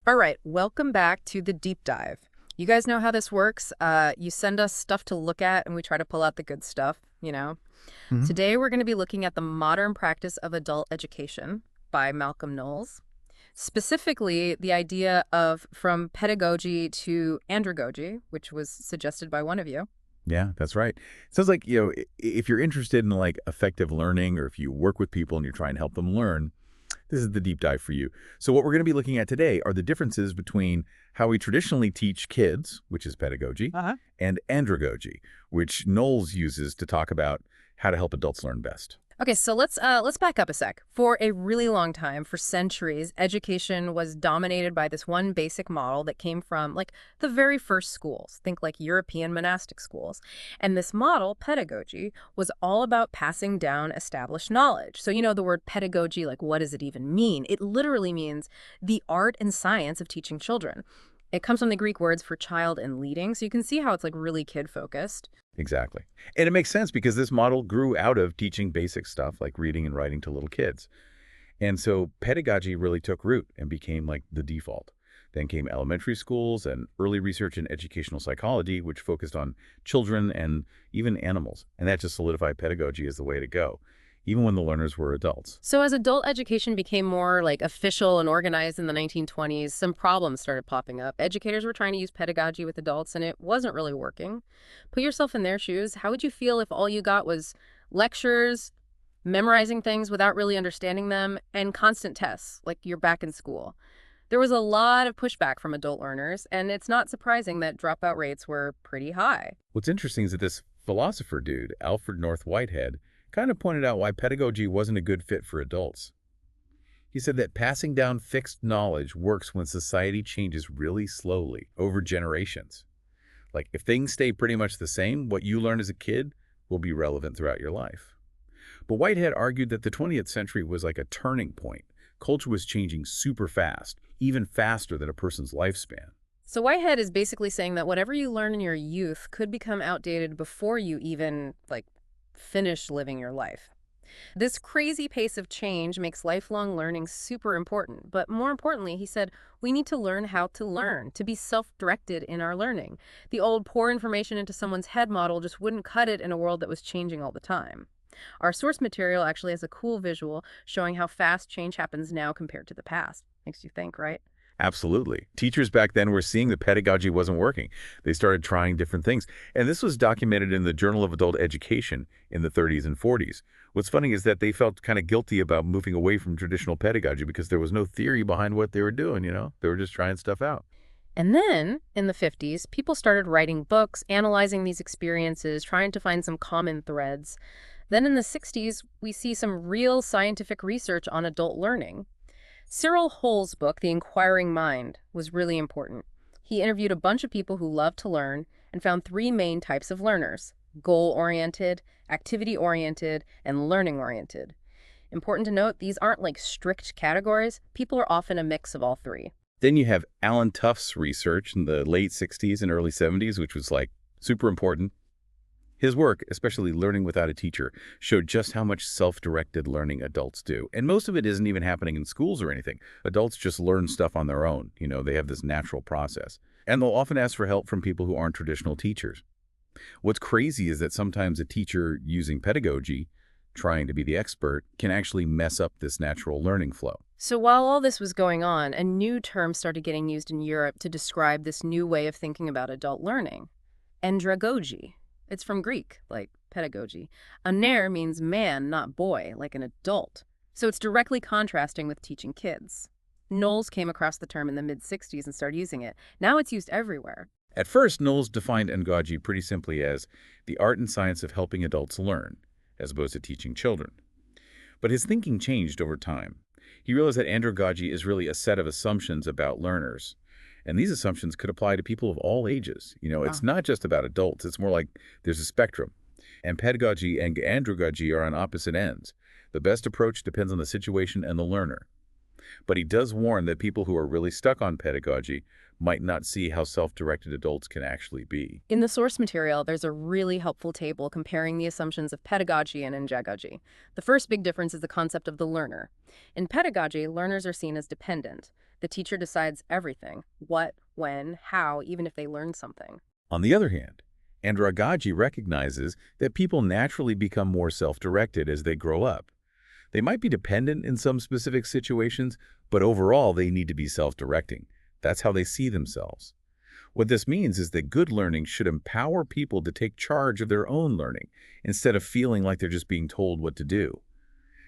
All right, welcome back to the deep dive. You guys know how this works. You send us stuff to look at, and we try to pull out the good stuff. Mhm. Today, we're going to be looking at the modern practice of adult education by Malcolm Knowles. Specifically, the idea of from pedagogy to andragogy, which was suggested by one of you. Yeah, that's right. Sounds like, if you're interested in like effective learning or if you work with people and you're trying to help them learn, this is the deep dive for you. So what we're going to be looking at today are the differences between how we traditionally teach kids, which is pedagogy, Uh-huh. and andragogy, which Knowles uses to talk about how to help adults learn best. Okay, so let's back up a sec. For a really long time, for centuries, education was dominated by this one basic model that came from like the very first schools. Think like European monastic schools. And this model, pedagogy, was all about passing down established knowledge. So you know the word pedagogy, like what does it even mean? It literally means the art and science of teaching children. It comes from the Greek words for child and leading, so you can see how it's like really kid focused. Exactly. And it makes sense because this model grew out of teaching basic stuff like reading and writing to little kids. And so pedagogy really took root and became like the default. Then came elementary schools and early research in educational psychology, which focused on children and even animals. And that just solidified pedagogy as the way to go, even when the learners were adults. So as adult education became more like official and organized in the 1920s, some problems started popping up. Educators were trying to use pedagogy with adults and it wasn't really working. Put yourself in their shoes. How would you feel if all you got was lectures, memorizing things without really understanding them, and constant tests, like you're back in school? There was a lot of pushback from adult learners, and it's not surprising that dropout rates were pretty high. What's interesting is that this philosopher dude, Alfred North Whitehead, kind of pointed out why pedagogy wasn't a good fit for adults. He said that passing down fixed knowledge works when society changes really slowly over generations. Like if things stay pretty much the same, what you learned as a kid will be relevant throughout your life. But Whitehead argued that the 20th century was like a turning point. Culture was changing super fast, even faster than a person's lifespan. So Whitehead is basically saying that whatever you learn in your youth could become outdated before you even like finish living your life. This crazy pace of change makes lifelong learning super important. But more importantly, he said, we need to learn how to learn, to be self-directed in our learning. The old pour information into someone's head model just wouldn't cut it in a world that was changing all the time. Our source material actually has a cool visual showing how fast change happens now compared to the past. Makes you think, right? Absolutely. Teachers back then were seeing the pedagogy wasn't working. They started trying different things. And this was documented in the Journal of Adult Education in the 30s and 40s. What's funny is that they felt kind of guilty about moving away from traditional pedagogy because there was no theory behind what they were doing. They were just trying stuff out. And then, in the 50s, people started writing books, analyzing these experiences, trying to find some common threads. Then in the 60s, we see some real scientific research on adult learning. Cyril Hole's book, The Inquiring Mind, was really important. He interviewed a bunch of people who love to learn and found three main types of learners: goal-oriented, activity-oriented, and learning-oriented. Important to note, these aren't like strict categories. People are often a mix of all three. Then you have Alan Tuft's research in the late 60s and early 70s, which was like super important. His work, especially Learning Without a Teacher, showed just how much self-directed learning adults do. And most of it isn't even happening in schools or anything. Adults just learn stuff on their own. They have this natural process. And they'll often ask for help from people who aren't traditional teachers. What's crazy is that sometimes a teacher using pedagogy, trying to be the expert, can actually mess up this natural learning flow. So while all this was going on, a new term started getting used in Europe to describe this new way of thinking about adult learning: andragogy. It's from Greek, like pedagogy. Aner means man, not boy, like an adult. So it's directly contrasting with teaching kids. Knowles came across the term in the mid-60s and started using it. Now it's used everywhere. At first, Knowles defined Andragogy pretty simply as the art and science of helping adults learn, as opposed to teaching children. But his thinking changed over time. He realized that andragogy is really a set of assumptions about learners. And these assumptions could apply to people of all ages. Wow. It's not just about adults. It's more like there's a spectrum. And pedagogy and andragogy are on opposite ends. The best approach depends on the situation and the learner. But he does warn that people who are really stuck on pedagogy might not see how self-directed adults can actually be. In the source material, there's a really helpful table comparing the assumptions of pedagogy and andragogy. The first big difference is the concept of the learner. In pedagogy, learners are seen as dependent. The teacher decides everything: what, when, how, even if they learn something. On the other hand, Andragogy recognizes that people naturally become more self-directed as they grow up. They might be dependent in some specific situations, but overall they need to be self-directing. That's how they see themselves. What this means is that good learning should empower people to take charge of their own learning instead of feeling like they're just being told what to do.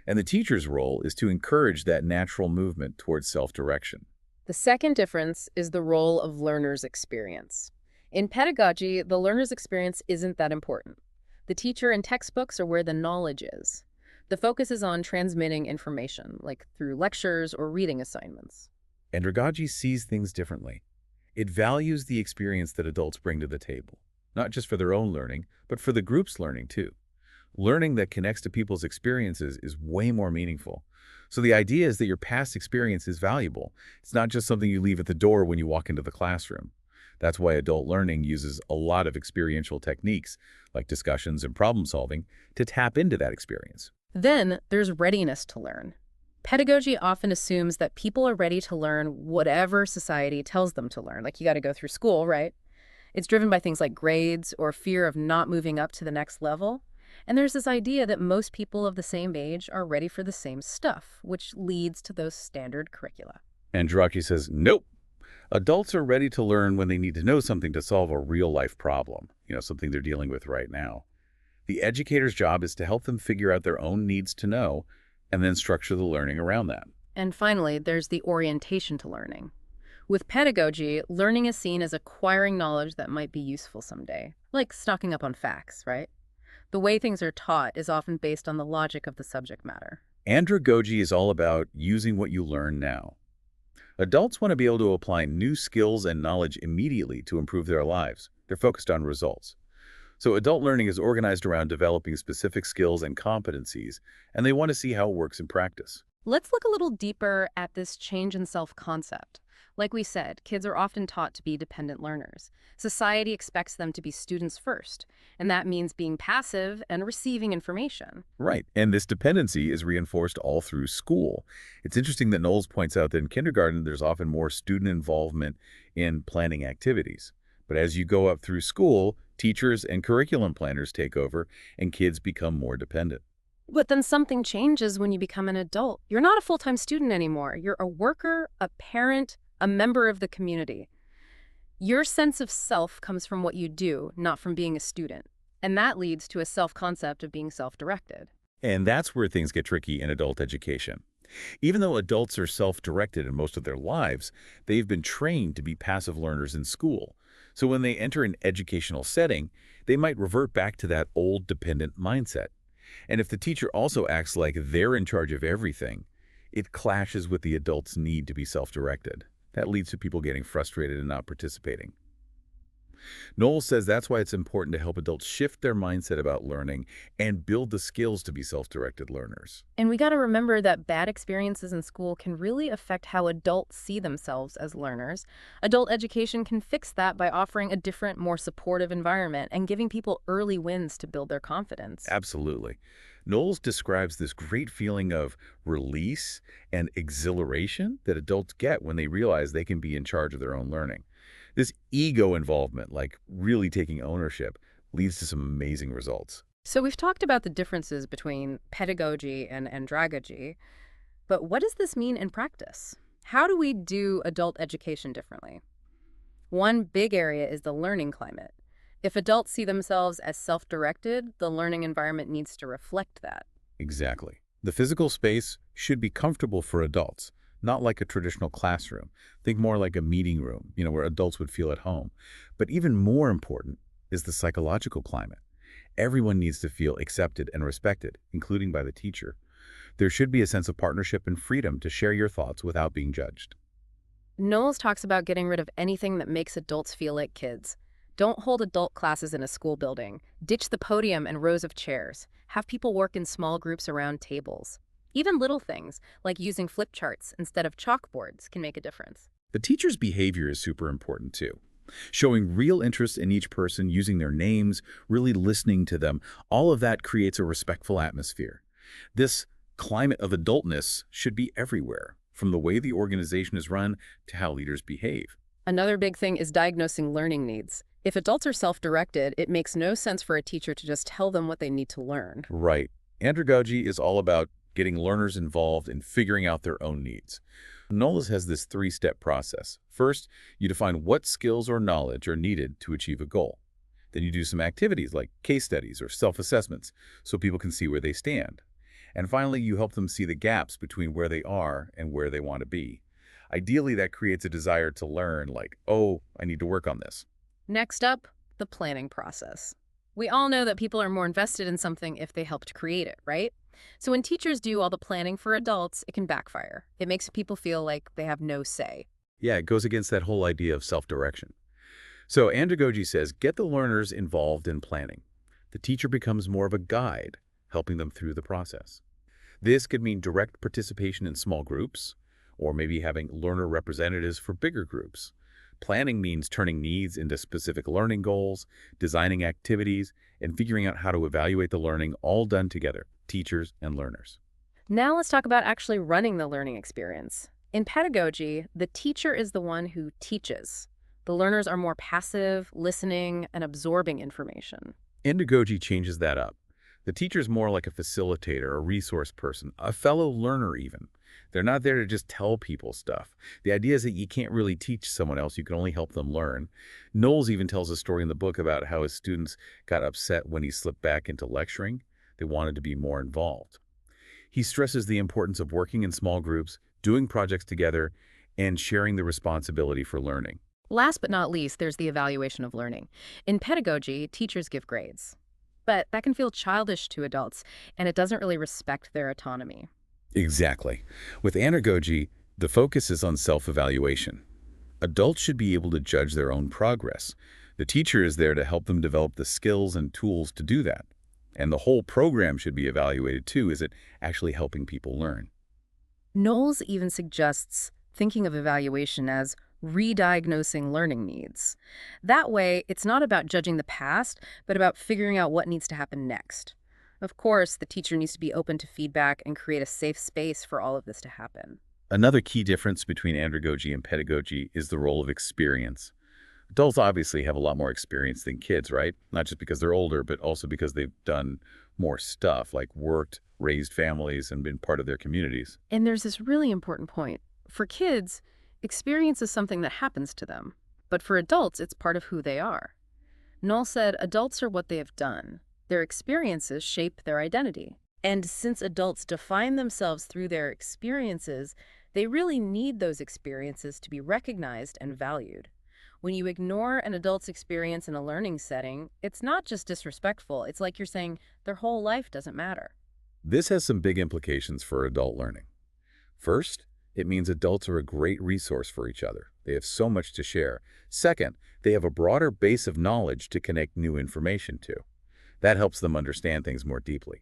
And the teacher's role is to encourage that natural movement towards self-direction. The second difference is the role of learner's experience. In pedagogy, the learner's experience isn't that important. The teacher and textbooks are where the knowledge is. The focus is on transmitting information, like through lectures or reading assignments. Andragogy sees things differently. It values the experience that adults bring to the table, not just for their own learning, but for the group's learning too. Learning that connects to people's experiences is way more meaningful. So the idea is that your past experience is valuable. It's not just something you leave at the door when you walk into the classroom. That's why adult learning uses a lot of experiential techniques, like discussions and problem solving, to tap into that experience. Then there's readiness to learn. Pedagogy often assumes that people are ready to learn whatever society tells them to learn. Like, you got to go through school, right? It's driven by things like grades or fear of not moving up to the next level. And there's this idea that most people of the same age are ready for the same stuff, which leads to those standard curricula. Andragogy says, nope. Adults are ready to learn when they need to know something to solve a real-life problem, something they're dealing with right now. The educator's job is to help them figure out their own needs to know and then structure the learning around that. And finally, there's the orientation to learning. With pedagogy, learning is seen as acquiring knowledge that might be useful someday, like stocking up on facts, right? The way things are taught is often based on the logic of the subject matter. Andragogy is all about using what you learn now. Adults want to be able to apply new skills and knowledge immediately to improve their lives. They're focused on results. So adult learning is organized around developing specific skills and competencies, and they want to see how it works in practice. Let's look a little deeper at this change in self-concept. Like we said, kids are often taught to be dependent learners. Society expects them to be students first, and that means being passive and receiving information. Right, and this dependency is reinforced all through school. It's interesting that Knowles points out that in kindergarten, there's often more student involvement in planning activities. But as you go up through school, teachers and curriculum planners take over, and kids become more dependent. But then something changes when you become an adult. You're not a full-time student anymore. You're a worker, a parent, a member of the community. Your sense of self comes from what you do, not from being a student. And that leads to a self-concept of being self-directed. And that's where things get tricky in adult education. Even though adults are self-directed in most of their lives, they've been trained to be passive learners in school. So when they enter an educational setting, they might revert back to that old dependent mindset. And if the teacher also acts like they're in charge of everything, it clashes with the adult's need to be self-directed. That leads to people getting frustrated and not participating. Knowles says that's why it's important to help adults shift their mindset about learning and build the skills to be self-directed learners. And we got to remember that bad experiences in school can really affect how adults see themselves as learners. Adult education can fix that by offering a different, more supportive environment and giving people early wins to build their confidence. Absolutely. Knowles describes this great feeling of release and exhilaration that adults get when they realize they can be in charge of their own learning. This ego involvement, like really taking ownership, leads to some amazing results. So we've talked about the differences between pedagogy and andragogy, but what does this mean in practice? How do we do adult education differently? One big area is the learning climate. If adults see themselves as self-directed, the learning environment needs to reflect that. Exactly. The physical space should be comfortable for adults, not like a traditional classroom. Think more like a meeting room, where adults would feel at home. But even more important is the psychological climate. Everyone needs to feel accepted and respected, including by the teacher. There should be a sense of partnership and freedom to share your thoughts without being judged. Knowles talks about getting rid of anything that makes adults feel like kids. Don't hold adult classes in a school building. Ditch the podium and rows of chairs. Have people work in small groups around tables. Even little things, like using flip charts instead of chalkboards, can make a difference. The teacher's behavior is super important too. Showing real interest in each person, using their names, really listening to them, all of that creates a respectful atmosphere. This climate of adultness should be everywhere. from the way the organization is run to how leaders behave. Another big thing is diagnosing learning needs. If adults are self-directed, it makes no sense for a teacher to just tell them what they need to learn. Right. Andragogy is all about getting learners involved in figuring out their own needs. Knowles has this three-step process. First, you define what skills or knowledge are needed to achieve a goal. Then you do some activities like case studies or self-assessments so people can see where they stand. And finally, you help them see the gaps between where they are and where they want to be. Ideally, that creates a desire to learn, like, oh, I need to work on this. Next up, the planning process. We all know that people are more invested in something if they helped create it, right? So when teachers do all the planning for adults, it can backfire. It makes people feel like they have no say. Yeah, it goes against that whole idea of self-direction. So Andragogy says, get the learners involved in planning. The teacher becomes more of a guide, helping them through the process. This could mean direct participation in small groups, or maybe having learner representatives for bigger groups. Planning means turning needs into specific learning goals, designing activities, and figuring out how to evaluate the learning, all done together, teachers and learners. Now let's talk about actually running the learning experience. In pedagogy, the teacher is the one who teaches. The learners are more passive, listening, and absorbing information. Andragogy changes that up. The teacher's more like a facilitator, a resource person, a fellow learner even. They're not there to just tell people stuff. The idea is that you can't really teach someone else, you can only help them learn. Knowles even tells a story in the book about how his students got upset when he slipped back into lecturing. They wanted to be more involved. He stresses the importance of working in small groups, doing projects together, and sharing the responsibility for learning. Last but not least, there's the evaluation of learning. In pedagogy, teachers give grades. But that can feel childish to adults, and it doesn't really respect their autonomy. Exactly. With Andragogy, the focus is on self-evaluation. Adults should be able to judge their own progress. The teacher is there to help them develop the skills and tools to do that. And the whole program should be evaluated too. Is it actually helping people learn? Knowles even suggests thinking of evaluation as re-diagnosing learning needs. That way, it's not about judging the past, but about figuring out what needs to happen next. Of course, the teacher needs to be open to feedback and create a safe space for all of this to happen. Another key difference between andragogy and pedagogy is the role of experience. Adults obviously have a lot more experience than kids, right? Not just because they're older, but also because they've done more stuff, like worked, raised families, and been part of their communities. And there's this really important point. For kids, experience is something that happens to them. But for adults, it's part of who they are. Knoll said adults are what they have done. Their experiences shape their identity. And since adults define themselves through their experiences, they really need those experiences to be recognized and valued. When you ignore an adult's experience in a learning setting, it's not just disrespectful. It's like you're saying their whole life doesn't matter. This has some big implications for adult learning. First, it means adults are a great resource for each other. They have so much to share. Second, they have a broader base of knowledge to connect new information to. That helps them understand things more deeply.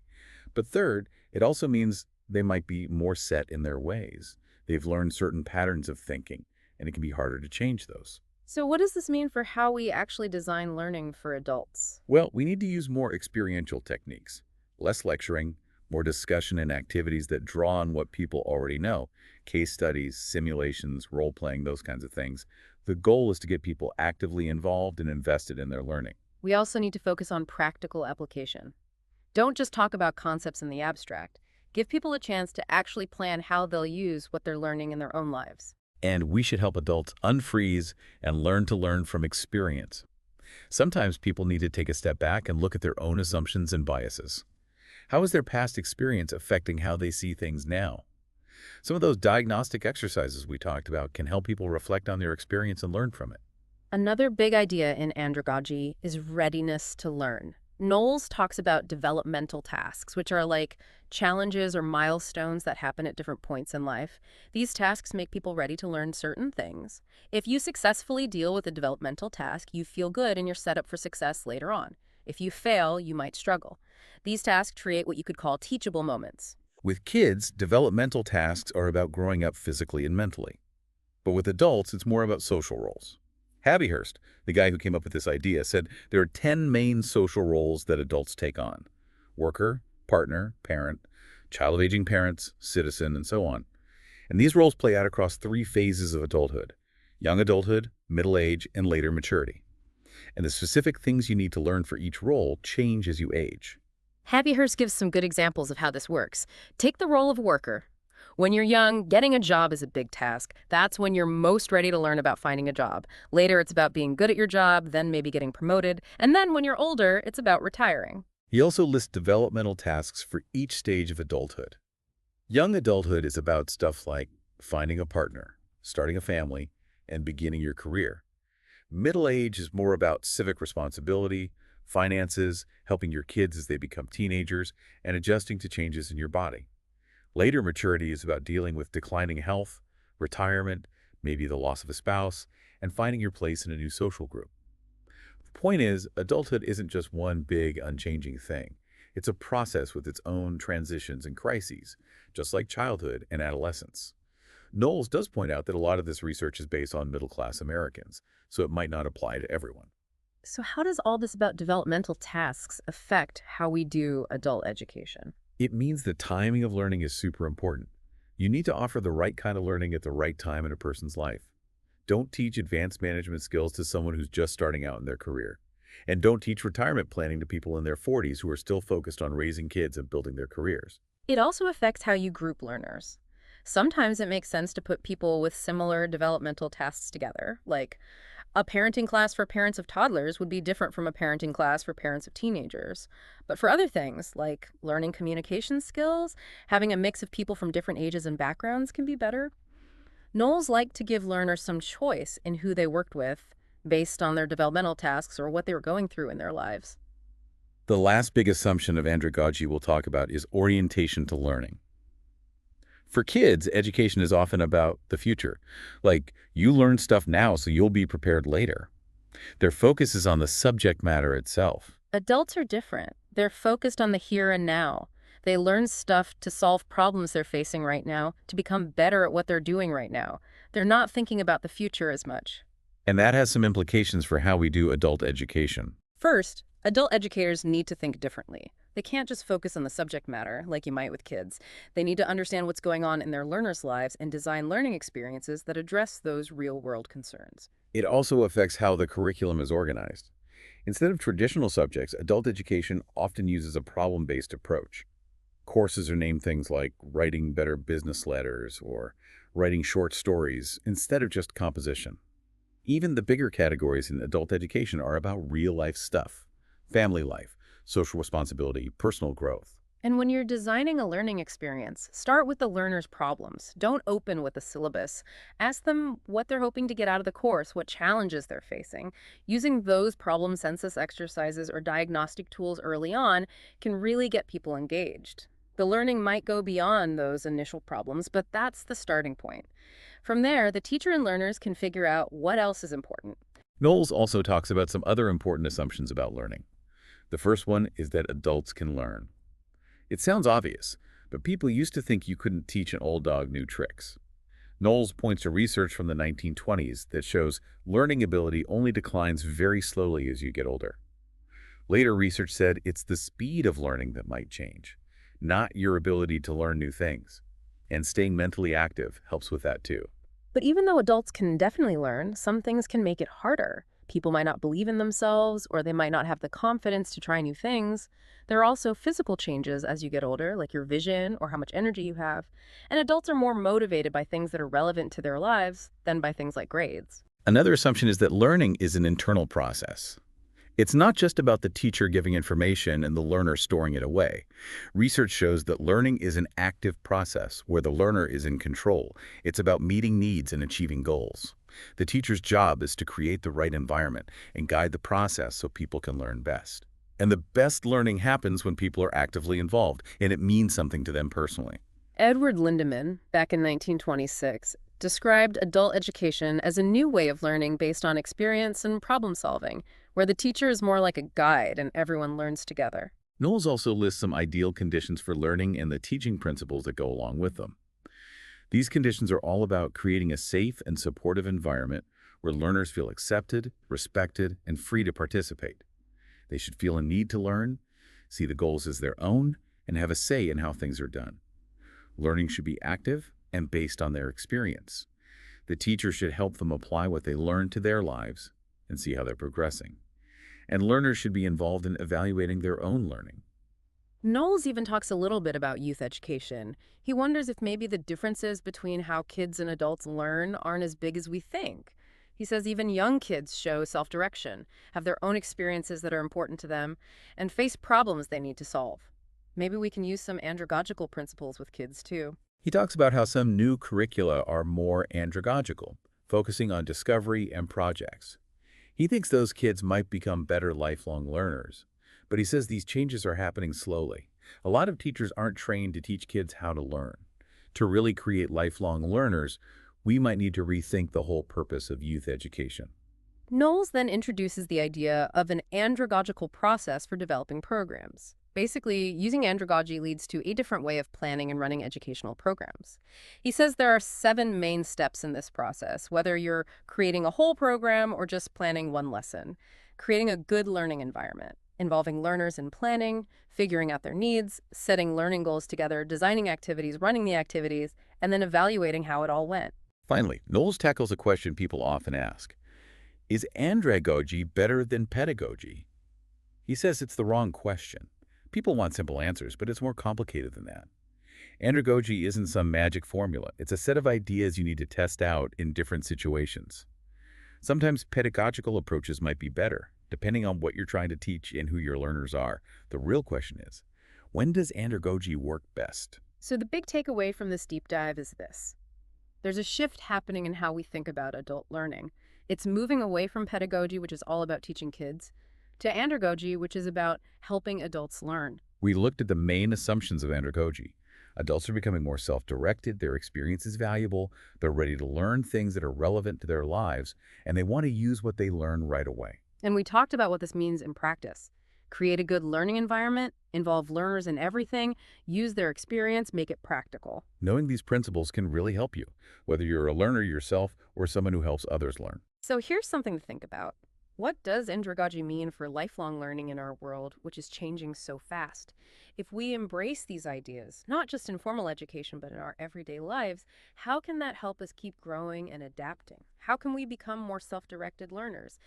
But third, it also means they might be more set in their ways. They've learned certain patterns of thinking, and it can be harder to change those. So what does this mean for how we actually design learning for adults? Well, we need to use more experiential techniques, less lecturing, more discussion and activities that draw on what people already know, case studies, simulations, role-playing, those kinds of things. The goal is to get people actively involved and invested in their learning. We also need to focus on practical application. Don't just talk about concepts in the abstract. Give people a chance to actually plan how they'll use what they're learning in their own lives. And we should help adults unfreeze and learn to learn from experience. Sometimes people need to take a step back and look at their own assumptions and biases. How is their past experience affecting how they see things now? Some of those diagnostic exercises we talked about can help people reflect on their experience and learn from it. Another big idea in andragogy is readiness to learn. Knowles talks about developmental tasks, which are like challenges or milestones that happen at different points in life. These tasks make people ready to learn certain things. If you successfully deal with a developmental task, you feel good and you're set up for success later on. If you fail, you might struggle. These tasks create what you could call teachable moments. With kids, developmental tasks are about growing up physically and mentally. But with adults, it's more about social roles. Hurst, the guy who came up with this idea, said there are 10 main social roles that adults take on: worker, partner, parent, child of aging parents, citizen, and so on. And these roles play out across three phases of adulthood: young adulthood, middle age, and later maturity. And the specific things you need to learn for each role change as you age. Happyhurst gives some good examples of how this works. Take the role of worker. When you're young, getting a job is a big task. That's when you're most ready to learn about finding a job. Later, it's about being good at your job, then maybe getting promoted. And then when you're older, it's about retiring. He also lists developmental tasks for each stage of adulthood. Young adulthood is about stuff like finding a partner, starting a family, and beginning your career. Middle age is more about civic responsibility, finances, helping your kids as they become teenagers, and adjusting to changes in your body. Later maturity is about dealing with declining health, retirement, maybe the loss of a spouse, and finding your place in a new social group. The point is, adulthood isn't just one big, unchanging thing. It's a process with its own transitions and crises, just like childhood and adolescence. Knowles does point out that a lot of this research is based on middle-class Americans, so it might not apply to everyone. So how does all this about developmental tasks affect how we do adult education? It means the timing of learning is super important. You need to offer the right kind of learning at the right time in a person's life. Don't teach advanced management skills to someone who's just starting out in their career. And don't teach retirement planning to people in their 40s who are still focused on raising kids and building their careers. It also affects how you group learners. Sometimes it makes sense to put people with similar developmental tasks together, like a parenting class for parents of toddlers would be different from a parenting class for parents of teenagers. But for other things, like learning communication skills, having a mix of people from different ages and backgrounds can be better. Knowles liked to give learners some choice in who they worked with based on their developmental tasks or what they were going through in their lives. The last big assumption of Andragogy we'll talk about is orientation to learning. For kids, education is often about the future. Like, you learn stuff now so you'll be prepared later. Their focus is on the subject matter itself. Adults are different. They're focused on the here and now. They learn stuff to solve problems they're facing right now, to become better at what they're doing right now. They're not thinking about the future as much. And that has some implications for how we do adult education. First, adult educators need to think differently. They can't just focus on the subject matter, like you might with kids. They need to understand what's going on in their learners' lives and design learning experiences that address those real-world concerns. It also affects how the curriculum is organized. Instead of traditional subjects, adult education often uses a problem-based approach. Courses are named things like writing better business letters or writing short stories instead of just composition. Even the bigger categories in adult education are about real-life stuff: family life, social responsibility, personal growth. And when you're designing a learning experience, start with the learner's problems. Don't open with a syllabus. Ask them what they're hoping to get out of the course, what challenges they're facing. Using those problem census exercises or diagnostic tools early on can really get people engaged. The learning might go beyond those initial problems, but that's the starting point. From there, the teacher and learners can figure out what else is important. Knowles also talks about some other important assumptions about learning. The first one is that adults can learn. It sounds obvious, but people used to think you couldn't teach an old dog new tricks. Knowles points to research from the 1920s that shows learning ability only declines very slowly as you get older. Later research said it's the speed of learning that might change, not your ability to learn new things. And staying mentally active helps with that too. But even though adults can definitely learn, some things can make it harder. People might not believe in themselves, or they might not have the confidence to try new things. There are also physical changes as you get older, like your vision or how much energy you have. And adults are more motivated by things that are relevant to their lives than by things like grades. Another assumption is that learning is an internal process. It's not just about the teacher giving information and the learner storing it away. Research shows that learning is an active process where the learner is in control. It's about meeting needs and achieving goals. The teacher's job is to create the right environment and guide the process so people can learn best. And the best learning happens when people are actively involved, and it means something to them personally. Edward Lindemann, back in 1926, described adult education as a new way of learning based on experience and problem solving, where the teacher is more like a guide and everyone learns together. Knowles also lists some ideal conditions for learning and the teaching principles that go along with them. These conditions are all about creating a safe and supportive environment where learners feel accepted, respected, and free to participate. They should feel a need to learn, see the goals as their own, and have a say in how things are done. Learning should be active, and based on their experience. The teacher should help them apply what they learned to their lives and see how they're progressing. And learners should be involved in evaluating their own learning. Knowles even talks a little bit about youth education. He wonders if maybe the differences between how kids and adults learn aren't as big as we think. He says even young kids show self-direction, have their own experiences that are important to them, and face problems they need to solve. Maybe we can use some andragogical principles with kids too. He talks about how some new curricula are more andragogical, focusing on discovery and projects. He thinks those kids might become better lifelong learners, but he says these changes are happening slowly. A lot of teachers aren't trained to teach kids how to learn. To really create lifelong learners, we might need to rethink the whole purpose of youth education. Knowles then introduces the idea of an andragogical process for developing programs. Basically, using andragogy leads to a different way of planning and running educational programs. He says there are 7 main steps in this process, whether you're creating a whole program or just planning one lesson. Creating a good learning environment, involving learners in planning, figuring out their needs, setting learning goals together, designing activities, running the activities, and then evaluating how it all went. Finally, Knowles tackles a question people often ask. Is andragogy better than pedagogy? He says it's the wrong question. People want simple answers, but it's more complicated than that. Andragogy isn't some magic formula. It's a set of ideas you need to test out in different situations. Sometimes pedagogical approaches might be better, depending on what you're trying to teach and who your learners are. The real question is, when does andragogy work best? So the big takeaway from this deep dive is this. There's a shift happening in how we think about adult learning. It's moving away from pedagogy, which is all about teaching kids, to andragogy, which is about helping adults learn. We looked at the main assumptions of andragogy. Adults are becoming more self-directed, their experience is valuable, they're ready to learn things that are relevant to their lives, and they want to use what they learn right away. And we talked about what this means in practice. Create a good learning environment, involve learners in everything, use their experience, make it practical. Knowing these principles can really help you, whether you're a learner yourself or someone who helps others learn. So here's something to think about. What does andragogy mean for lifelong learning in our world, which is changing so fast? If we embrace these ideas, not just in formal education, but in our everyday lives, how can that help us keep growing and adapting? How can we become more self-directed learners?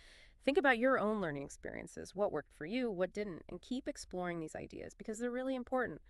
Think about your own learning experiences, what worked for you, what didn't, and keep exploring these ideas because they're really important.